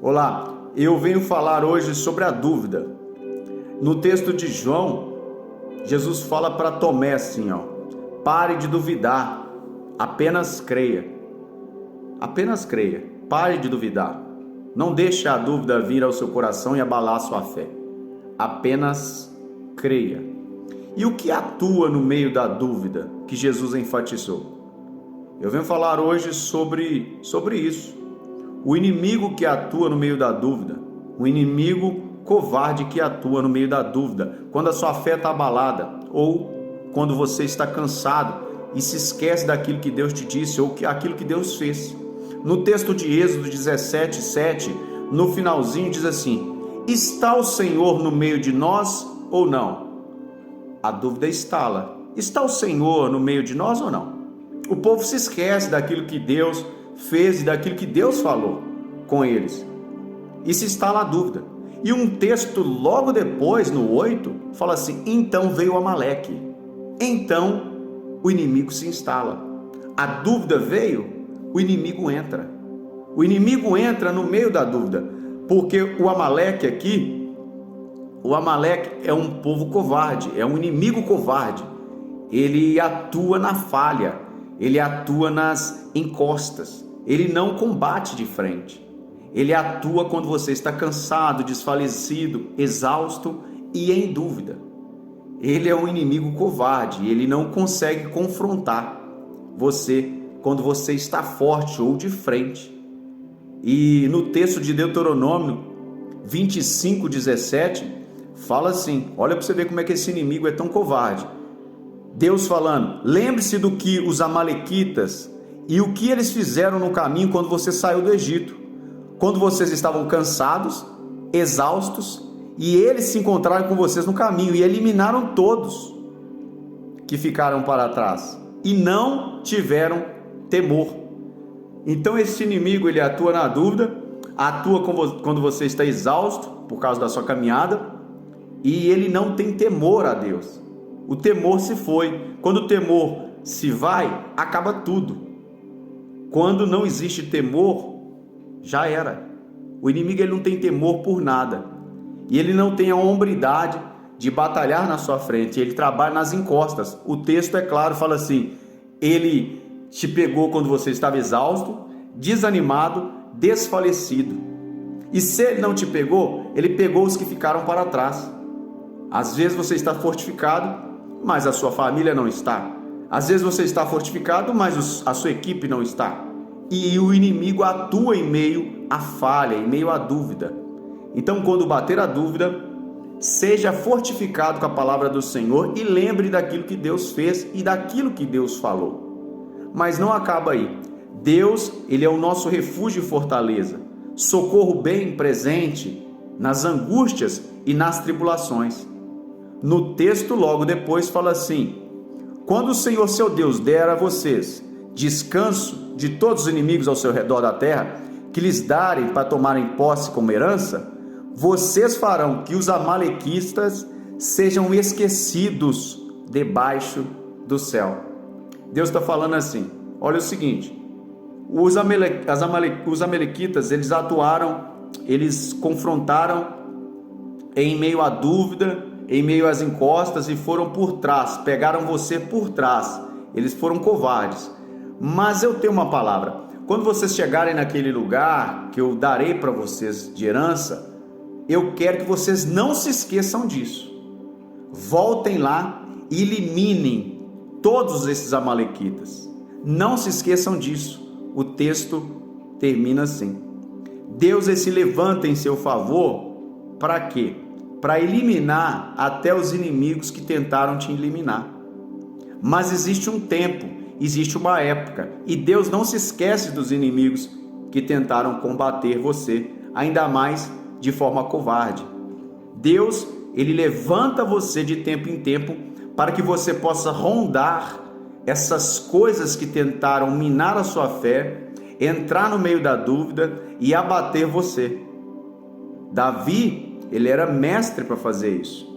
Olá, eu venho falar hoje sobre a dúvida. No texto de João, Jesus fala para Tomé assim, pare de duvidar, apenas creia. Apenas creia, pare de duvidar. Não deixe a dúvida vir ao seu coração e abalar sua fé. Apenas creia. E o que atua no meio da dúvida que Jesus enfatizou? Eu venho falar hoje sobre isso. O inimigo que atua no meio da dúvida, o inimigo covarde que atua no meio da dúvida, quando a sua fé está abalada, ou quando você está cansado e se esquece daquilo que Deus te disse, ou aquilo que Deus fez. No texto de Êxodo 17:7, no finalzinho diz assim: está o Senhor no meio de nós ou não? A dúvida instala: está o Senhor no meio de nós ou não? O povo se esquece daquilo que Deus fez e daquilo que Deus falou com eles, e se instala a dúvida. E um texto logo depois, no 8, fala assim: então veio Amaleque. Então o inimigo se instala. A dúvida veio, o inimigo entra. O inimigo entra no meio da dúvida, porque o Amaleque aqui, o Amaleque é um povo covarde, é um inimigo covarde. Ele atua na falha, ele atua nas encostas, ele não combate de frente. Ele atua quando você está cansado, desfalecido, exausto e em dúvida. Ele é um inimigo covarde, ele não consegue confrontar você quando você está forte ou de frente. E no texto de Deuteronômio 25:17, fala assim, olha para você ver como é que esse inimigo é tão covarde. Deus falando: lembre-se do que os amalequitas e o que eles fizeram no caminho quando você saiu do Egito, quando vocês estavam cansados, exaustos, e eles se encontraram com vocês no caminho e eliminaram todos que ficaram para trás e não tiveram temor. Então esse inimigo, ele atua na dúvida, atua quando você está exausto por causa da sua caminhada, e ele não tem temor a Deus. O temor se foi. Quando o temor se vai, acaba tudo. Quando não existe temor, já era. O inimigo, ele não tem temor por nada, e ele não tem a hombridade de batalhar na sua frente. Ele trabalha nas encostas. O texto é claro, fala assim: ele te pegou quando você estava exausto, desanimado, desfalecido. E se ele não te pegou, ele pegou os que ficaram para trás. Às vezes você está fortificado, mas a sua família não está. Às vezes você está fortificado, mas a sua equipe não está. E o inimigo atua em meio à falha, em meio à dúvida. Então, quando bater a dúvida, seja fortificado com a palavra do Senhor e lembre daquilo que Deus fez e daquilo que Deus falou. Mas não acaba aí. Deus, ele é o nosso refúgio e fortaleza, socorro bem presente nas angústias e nas tribulações. No texto logo depois fala assim: quando o Senhor seu Deus der a vocês descanso de todos os inimigos ao seu redor da terra, que lhes darem para tomarem posse como herança, vocês farão que os amalequistas sejam esquecidos debaixo do céu. Deus está falando assim: olha o seguinte, os amalequitas, eles atuaram, eles confrontaram em meio à dúvida, em meio às encostas, e foram por trás, pegaram você por trás. Eles foram covardes. Mas eu tenho uma palavra: quando vocês chegarem naquele lugar que eu darei para vocês de herança, eu quero que vocês não se esqueçam disso. Voltem lá e eliminem todos esses amalequitas. Não se esqueçam disso. O texto termina assim: Deus se levanta em seu favor. Para quê? Para eliminar até os inimigos que tentaram te eliminar. Mas existe um tempo, existe uma época, e Deus não se esquece dos inimigos que tentaram combater você, ainda mais de forma covarde. Deus, ele levanta você de tempo em tempo para que você possa rondar essas coisas que tentaram minar a sua fé, entrar no meio da dúvida e abater você. Davi, ele era mestre para fazer isso.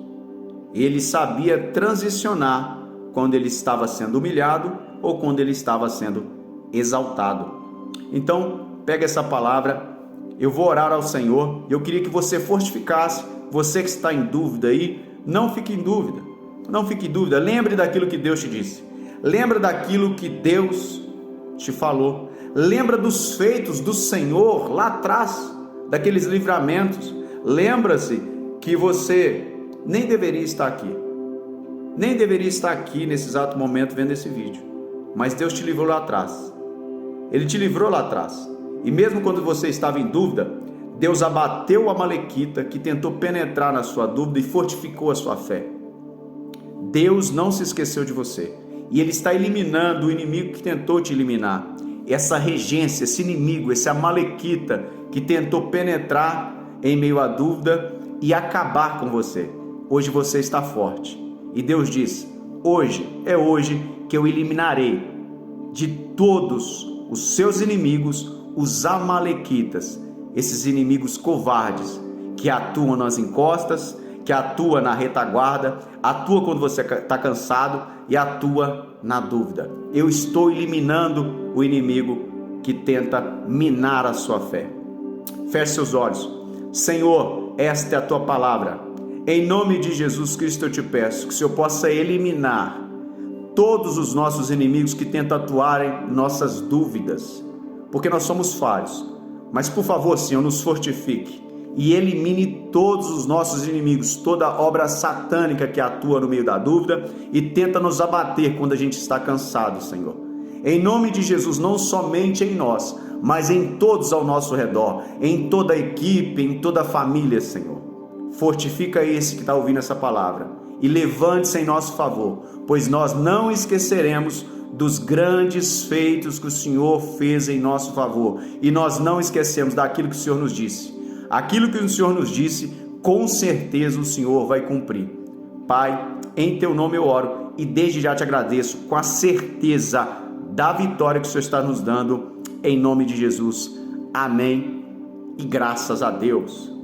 Ele sabia transicionar quando ele estava sendo humilhado ou quando ele estava sendo exaltado. Então, pega essa palavra eu vou orar ao Senhor. Eu queria que você fortificasse, você que está em dúvida aí, não fique em dúvida, não fique em dúvida, lembre daquilo que Deus te disse, lembra daquilo que Deus te falou, lembra dos feitos do Senhor lá atrás, daqueles livramentos. Lembra-se que você nem deveria estar aqui, nesse exato momento vendo esse vídeo, mas Deus te livrou lá atrás, Ele te livrou lá atrás, e mesmo quando você estava em dúvida, Deus abateu o amalequita que tentou penetrar na sua dúvida e fortificou a sua fé. Deus não se esqueceu de você, e Ele está eliminando o inimigo que tentou te eliminar, essa regência, esse inimigo, esse amalequita que tentou penetrar em meio à dúvida e acabar com você. Hoje você está forte, e Deus diz: hoje é hoje que eu eliminarei de todos os seus inimigos os amalequitas, esses inimigos covardes que atuam nas encostas, que atua na retaguarda, atua quando você está cansado e atua na dúvida. Eu estou eliminando o inimigo que tenta minar a sua fé. Feche seus olhos. Senhor, esta é a tua palavra. Em nome de Jesus Cristo eu te peço que o Senhor possa eliminar todos os nossos inimigos que tentam atuar em nossas dúvidas, porque nós somos falhos. Mas por favor, Senhor, nos fortifique e elimine todos os nossos inimigos, toda obra satânica que atua no meio da dúvida e tenta nos abater quando a gente está cansado, Senhor. Em nome de Jesus, não somente em nós, mas em todos ao nosso redor, em toda a equipe, em toda a família, Senhor. Fortifica esse que está ouvindo essa palavra e levante-se em nosso favor, pois nós não esqueceremos dos grandes feitos que o Senhor fez em nosso favor, e nós não esquecemos daquilo que o Senhor nos disse. Aquilo que o Senhor nos disse, com certeza o Senhor vai cumprir. Pai, em teu nome eu oro e desde já te agradeço com a certeza da vitória que o Senhor está nos dando, em nome de Jesus. Amém e graças a Deus.